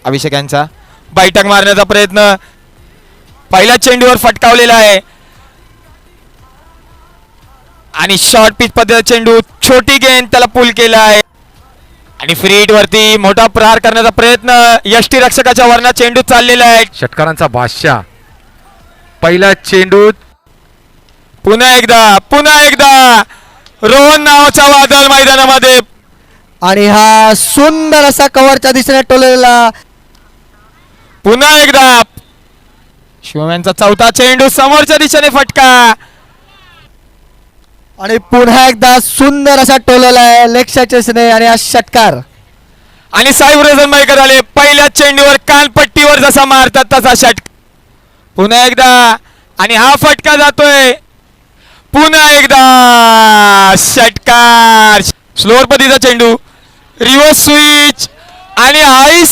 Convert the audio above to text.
अभिषेक यांचा बैठक मारण्याचा प्रयत्न पहिल्या चेंडूवर फटकावलेला आहे आणि शॉर्ट पिच पद्धतीचा चेंडू छोटी गेंद त्याला पुल केला आहे आणि फ्री हिट वरती मोठा प्रहार करण्याचा प्रयत्न यष्टीरक्षकाच्या वरना चेंडू चाललेला आहे. षटकारांचा बादशाह पहिला चेंडूत पुन्हा एकदा रोहन नावाचा वादळ मैदानामध्ये आणि हा सुंदर असा कव्हरच्या दिशेने टोललेला पुन्हा एकदा शिवम यांचा चौथा चेंडू समोरच्या दिशेने फटका आणि पुन्हा एकदा सुंदर असा टोललेला आहे लेगच्या दिशेने आणि हा षटकार. आणि साहेब रजनबाईकर आले पहिल्या चेंडूवर कानपट्टीवर जसा मारतात तसा षटकार. पुन्हा एकदा आणि हा फटका जातोय पुन्हा एकदा षटकार स्लोअर पद्धतीचा चेंडू रिव्हर्स स्विच आणि आईस